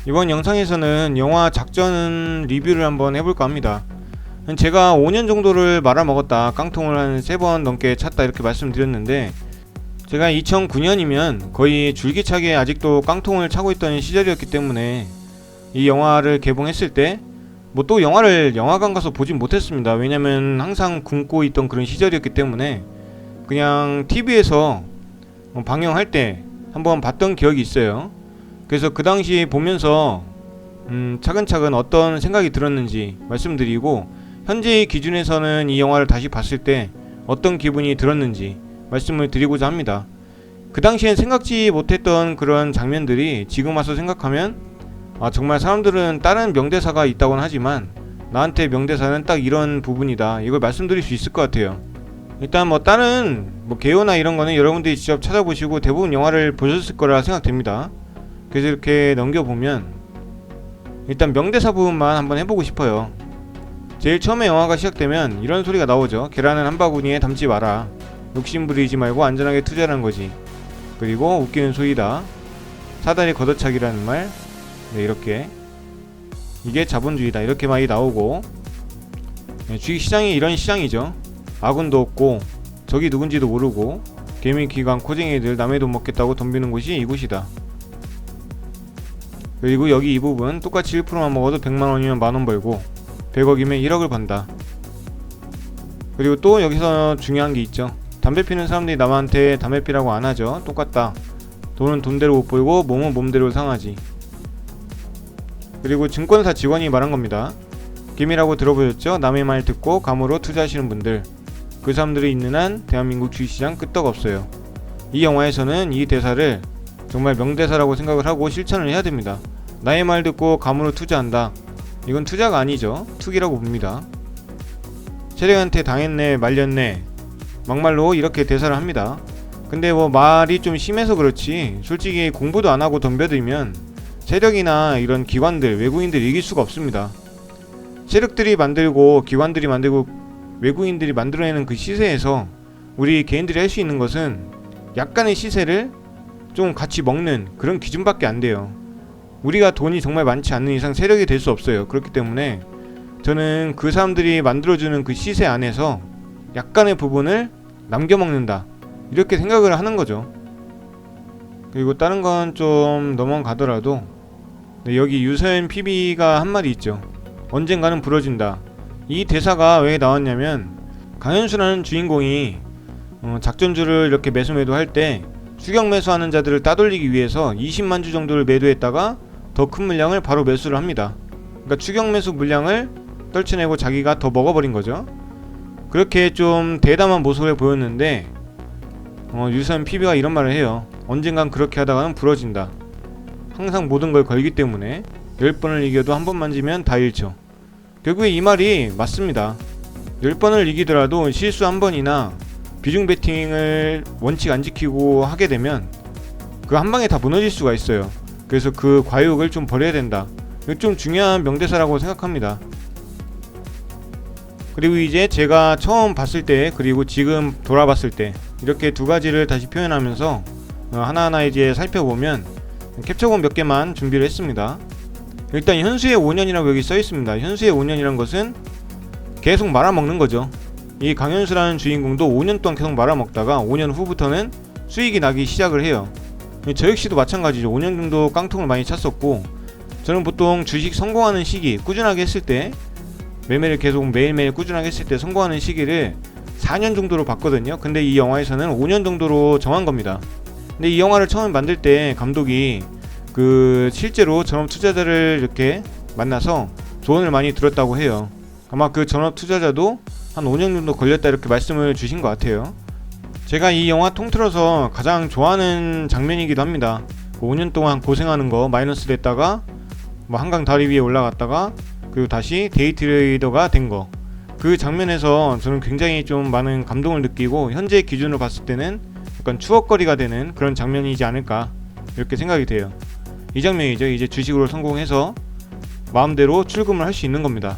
이번 영상에서는 영화 작전 리뷰를 한번 해볼까 합니다. 제가 5년 정도를 말아먹었다, 깡통을 한 3번 넘게 찼다 이렇게 말씀드렸는데, 제가 2009년이면 거의 줄기차게 아직도 깡통을 차고 있던 시절이었기 때문에 이 영화를 개봉했을 때 뭐 또 영화를 영화관 가서 보진 못했습니다. 왜냐면 항상 굶고 있던 그런 시절이었기 때문에 그냥 TV에서 방영할 때 한번 봤던 기억이 있어요. 그래서 그 당시 보면서 차근차근 어떤 생각이 들었는지 말씀드리고, 현재의 기준에서는 이 영화를 다시 봤을 때 어떤 기분이 들었는지 말씀을 드리고자 합니다. 그 당시엔 생각지 못했던 그런 장면들이 지금 와서 생각하면 정말 사람들은 다른 명대사가 있다고는 하지만 나한테 명대사는 딱 이런 부분이다, 이걸 말씀드릴 수 있을 것 같아요. 일단 다른 개요나 이런 거는 여러분들이 직접 찾아보시고 대부분 영화를 보셨을 거라 생각됩니다. 그래서 이렇게 넘겨보면 일단 명대사 부분만 한번 해보고 싶어요. 제일 처음에 영화가 시작되면 이런 소리가 나오죠. 계란은 한 바구니에 담지 마라. 욕심부리지 말고 안전하게 투자라는 거지. 그리고 웃기는 소리다. 사다리 걷어차기라는 말. 네, 이렇게 이게 자본주의다 이렇게 많이 나오고, 주식시장이 이런 시장이죠. 아군도 없고 적이 누군지도 모르고 개미기관 코쟁이들 남의 돈 먹겠다고 덤비는 곳이 이곳이다. 그리고 여기 이 부분 똑같이 1%만 먹어도 100만원이면 만원 벌고 100억이면 1억을 번다. 그리고 또 여기서 중요한 게 있죠. 담배 피는 사람들이 남한테 담배 피라고 안 하죠. 똑같다. 돈은 돈대로 못 벌고 몸은 몸대로 상하지. 그리고 증권사 직원이 말한 겁니다. 김이라고 들어보셨죠? 남의 말 듣고 감으로 투자하시는 분들, 그 사람들이 있는 한 대한민국 주식시장 끄떡없어요. 이 영화에서는 이 대사를 정말 명대사라고 생각을 하고 실천을 해야 됩니다. 나의 말 듣고 감으로 투자한다. 이건 투자가 아니죠. 투기라고 봅니다. 세력한테 당했네, 말렸네, 막말로 이렇게 대사를 합니다. 근데 말이 좀 심해서 그렇지 솔직히 공부도 안 하고 덤벼들면 세력이나 이런 기관들, 외국인들이 이길 수가 없습니다. 세력들이 만들고 기관들이 만들고 외국인들이 만들어내는 그 시세에서 우리 개인들이 할 수 있는 것은 약간의 시세를 좀 같이 먹는 그런 기준밖에 안 돼요. 우리가 돈이 정말 많지 않는 이상 세력이 될 수 없어요. 그렇기 때문에 저는 그 사람들이 만들어주는 그 시세 안에서 약간의 부분을 남겨먹는다, 이렇게 생각을 하는 거죠. 그리고 다른 건 좀 넘어가더라도, 여기 유서연 PB가 한 말이 있죠. 언젠가는 부러진다. 이 대사가 왜 나왔냐면, 강현수라는 주인공이 작전주를 이렇게 매수매도할 때 추격 매수하는 자들을 따돌리기 위해서 20만 주 정도를 매도했다가 더 큰 물량을 바로 매수를 합니다. 그러니까 추격 매수 물량을 떨쳐내고 자기가 더 먹어버린 거죠. 그렇게 좀 대담한 모습을 보였는데 유서연 PB가 이런 말을 해요. 언젠간 그렇게 하다가는 부러진다. 항상 모든 걸 걸기 때문에 10번을 이겨도 한 번만 지면 다 잃죠. 결국에 이 말이 맞습니다. 10번을 이기더라도 실수 한 번이나 비중 베팅을 원칙 안 지키고 하게 되면 그 한 방에 다 무너질 수가 있어요. 그래서 그 과욕을 좀 버려야 된다. 이거 좀 중요한 명대사라고 생각합니다. 그리고 이제 제가 처음 봤을 때 그리고 지금 돌아봤을 때 이렇게 두 가지를 다시 표현하면서 하나하나 이제 살펴보면 캡처본 몇 개만 준비를 했습니다. 일단 현수의 5년이라고 여기 써있습니다. 현수의 5년이란 것은 계속 말아먹는 거죠. 이 강현수라는 주인공도 5년 동안 계속 말아먹다가 5년 후부터는 수익이 나기 시작을 해요. 저 역시도 마찬가지죠. 5년 정도 깡통을 많이 찼었고, 저는 보통 주식 성공하는 시기, 꾸준하게 했을 때, 매매를 계속 매일매일 꾸준하게 했을 때 성공하는 시기를 4년 정도로 봤거든요. 근데 이 영화에서는 5년 정도로 정한 겁니다. 근데 이 영화를 처음 만들 때 감독이 실제로 전업 투자자를 이렇게 만나서 조언을 많이 들었다고 해요. 아마 그 전업 투자자도 한 5년 정도 걸렸다 이렇게 말씀을 주신 것 같아요. 제가 이 영화 통틀어서 가장 좋아하는 장면이기도 합니다. 5년 동안 고생하는 거, 마이너스 됐다가 한강 다리 위에 올라갔다가 그리고 다시 데이트레이더가 된 거, 그 장면에서 저는 굉장히 좀 많은 감동을 느끼고 현재 기준으로 봤을 때는 약간 추억거리가 되는 그런 장면이지 않을까 이렇게 생각이 돼요. 이 장면이죠. 이제 주식으로 성공해서 마음대로 출금을 할 수 있는 겁니다.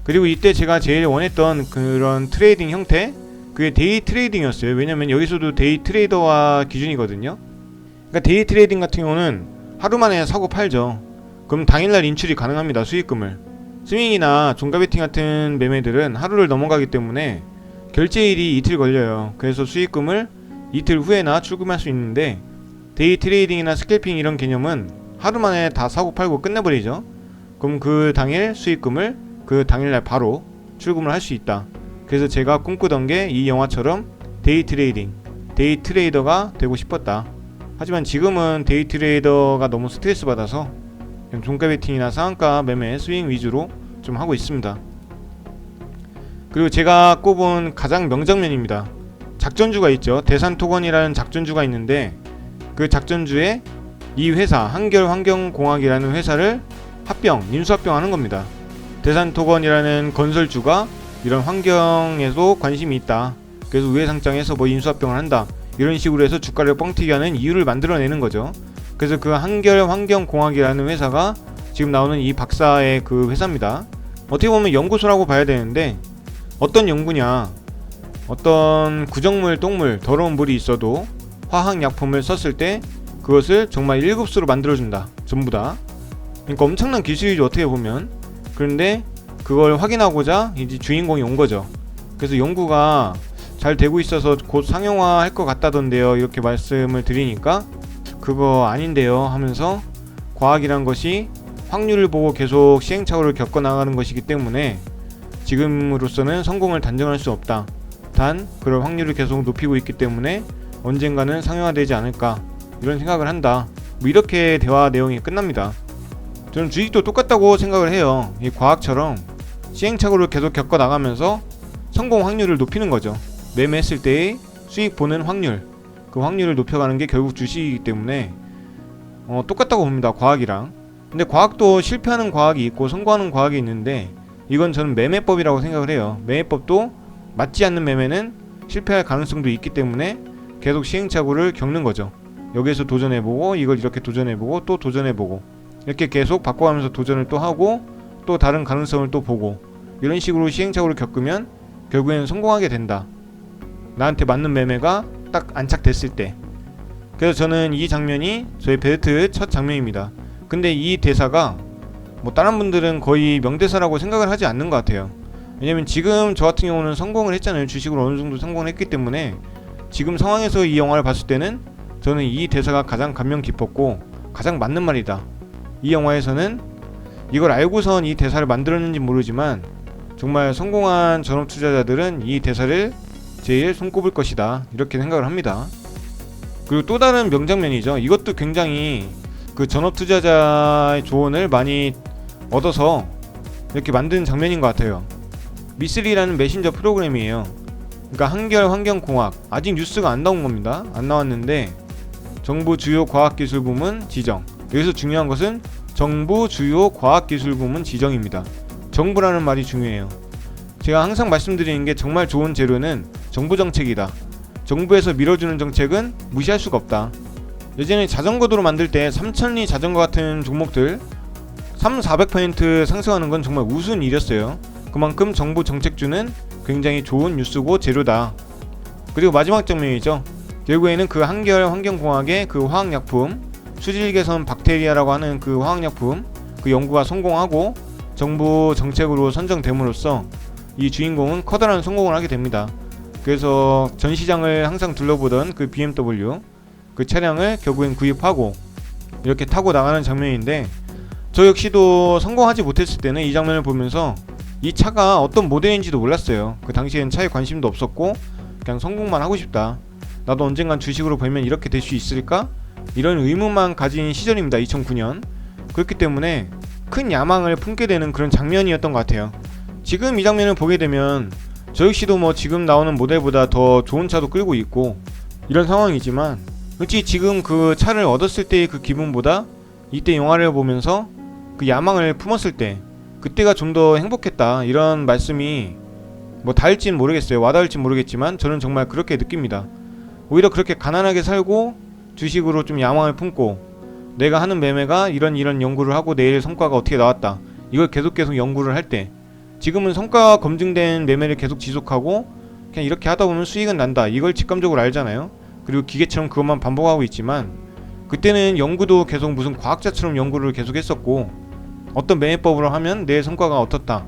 그리고 이때 제가 제일 원했던 그런 트레이딩 형태, 그게 데이 트레이딩이었어요. 왜냐면 여기서도 데이 트레이더와 기준이거든요. 그러니까 데이 트레이딩 같은 경우는 하루 만에 사고 팔죠. 그럼 당일날 인출이 가능합니다. 수익금을. 스윙이나 종가 베팅 같은 매매들은 하루를 넘어가기 때문에 결제일이 이틀 걸려요. 그래서 수익금을 이틀 후에나 출금할 수 있는데, 데이 트레이딩이나 스캘핑 이런 개념은 하루 만에 다 사고 팔고 끝내버리죠. 그럼 그 당일 수익금을 그 당일날 바로 출금을 할 수 있다. 그래서 제가 꿈꾸던 게 이 영화처럼 데이 트레이딩, 데이 트레이더가 되고 싶었다. 하지만 지금은 데이 트레이더가 너무 스트레스 받아서 그냥 종가 베팅이나 상한가 매매 스윙 위주로 좀 하고 있습니다. 그리고 제가 꼽은 가장 명장면입니다. 작전주가 있죠. 대산토건이라는 작전주가 있는데, 그 작전주에 이 회사 한결환경공학이라는 회사를 인수합병하는 겁니다. 대산토건이라는 건설주가 이런 환경에도 관심이 있다. 그래서 우회상장에서 뭐 인수합병을 한다. 이런 식으로 해서 주가를 뻥튀기 하는 이유를 만들어내는 거죠. 그래서 그 한결환경공학이라는 회사가 지금 나오는 이 박사의 그 회사입니다. 어떻게 보면 연구소라고 봐야 되는데, 어떤 연구냐, 어떤 구정물, 똥물, 더러운 물이 있어도 화학약품을 썼을 때 그것을 정말 1급수로 만들어준다. 전부 다. 그러니까 엄청난 기술이죠, 어떻게 보면. 그런데 그걸 확인하고자 이제 주인공이 온 거죠. 그래서 연구가 잘 되고 있어서 곧 상용화 할 것 같다던데요, 이렇게 말씀을 드리니까 그거 아닌데요 하면서, 과학이란 것이 확률을 보고 계속 시행착오를 겪어나가는 것이기 때문에 지금으로서는 성공을 단정할 수 없다. 단 그럴 확률을 계속 높이고 있기 때문에 언젠가는 상용화되지 않을까, 이런 생각을 한다. 뭐 이렇게 대화 내용이 끝납니다. 저는 주식도 똑같다고 생각을 해요. 이 과학처럼 시행착오를 계속 겪어나가면서 성공 확률을 높이는 거죠. 매매했을 때의 수익 보는 확률, 그 확률을 높여가는 게 결국 주식이기 때문에 똑같다고 봅니다, 과학이랑. 근데 과학도 실패하는 과학이 있고 성공하는 과학이 있는데, 이건 저는 매매법이라고 생각을 해요. 매매법도 맞지 않는 매매는 실패할 가능성도 있기 때문에 계속 시행착오를 겪는 거죠. 여기에서 도전해보고, 이걸 이렇게 도전해보고, 또 도전해보고, 이렇게 계속 바꿔가면서 도전을 또 하고, 또 다른 가능성을 또 보고, 이런 식으로 시행착오를 겪으면 결국에는 성공하게 된다. 나한테 맞는 매매가 딱 안착됐을 때. 그래서 저는 이 장면이 저의 베르트 첫 장면입니다. 근데 이 대사가 뭐 다른 분들은 거의 명대사라고 생각을 하지 않는 것 같아요. 왜냐면 지금 저 같은 경우는 성공을 했잖아요. 주식으로 어느 정도 성공을 했기 때문에 지금 상황에서 이 영화를 봤을 때는 저는 이 대사가 가장 감명 깊었고 가장 맞는 말이다. 이 영화에서는 이걸 알고선 이 대사를 만들었는지 모르지만 정말 성공한 전업 투자자들은 이 대사를 제일 손꼽을 것이다, 이렇게 생각을 합니다. 그리고 또 다른 명장면이죠. 이것도 굉장히 그 전업 투자자의 조언을 많이 얻어서 이렇게 만든 장면인 것 같아요. 미쓰리라는 메신저 프로그램이에요. 그러니까 한결환경공학, 아직 뉴스가 안 나온 겁니다. 안 나왔는데 정부 주요 과학기술부문 지정. 여기서 중요한 것은 정부 주요 과학기술부문 지정입니다. 정부라는 말이 중요해요. 제가 항상 말씀드리는 게 정말 좋은 재료는 정부 정책이다. 정부에서 밀어주는 정책은 무시할 수가 없다. 예전에 자전거 도로 만들 때 삼천리 자전거 같은 종목들 300~400% 상승하는 건 정말 우스운 일이었어요. 그만큼 정부 정책주는 굉장히 좋은 뉴스고 재료다. 그리고 마지막 장면이죠. 결국에는 그 한결환경공학의 그 화학약품, 수질개선 박테리아라고 하는 그 화학약품, 그 연구가 성공하고 정부 정책으로 선정됨으로써 이 주인공은 커다란 성공을 하게 됩니다. 그래서 전시장을 항상 둘러보던 그 BMW, 그 차량을 결국엔 구입하고 이렇게 타고 나가는 장면인데, 저 역시도 성공하지 못했을 때는 이 장면을 보면서 이 차가 어떤 모델인지도 몰랐어요. 그 당시엔 차에 관심도 없었고 그냥 성공만 하고 싶다. 나도 언젠간 주식으로 벌면 이렇게 될 수 있을까? 이런 의문만 가진 시절입니다. 2009년. 그렇기 때문에 큰 야망을 품게 되는 그런 장면이었던 것 같아요. 지금 이 장면을 보게 되면 저 역시도 뭐 지금 나오는 모델보다 더 좋은 차도 끌고 있고 이런 상황이지만, 솔직히 지금 그 차를 얻었을 때의 그 기분보다 이때 영화를 보면서 그 야망을 품었을 때 그때가 좀 더 행복했다, 이런 말씀이 뭐 닿을진 모르겠어요. 와닿을진 모르겠지만 저는 정말 그렇게 느낍니다. 오히려 그렇게 가난하게 살고 주식으로 좀 야망을 품고 내가 하는 매매가 이런 연구를 하고 내일 성과가 어떻게 나왔다, 이걸 계속 연구를 할 때, 지금은 성과가 검증된 매매를 계속 지속하고 그냥 이렇게 하다 보면 수익은 난다, 이걸 직감적으로 알잖아요. 그리고 기계처럼 그것만 반복하고 있지만 그때는 연구도 계속 무슨 과학자처럼 연구를 계속 했었고, 어떤 매매법으로 하면 내 성과가 어떻다,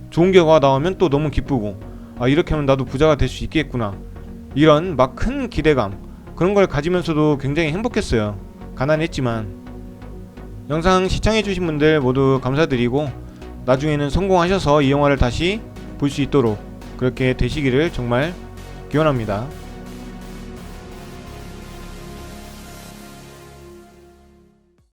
좋은 결과가 나오면 또 너무 기쁘고, 아 이렇게 하면 나도 부자가 될 수 있겠구나, 이런 막 큰 기대감, 그런 걸 가지면서도 굉장히 행복했어요. 가난했지만. 영상 시청해주신 분들 모두 감사드리고, 나중에는 성공하셔서 이 영화를 다시 볼 수 있도록 그렇게 되시기를 정말 기원합니다.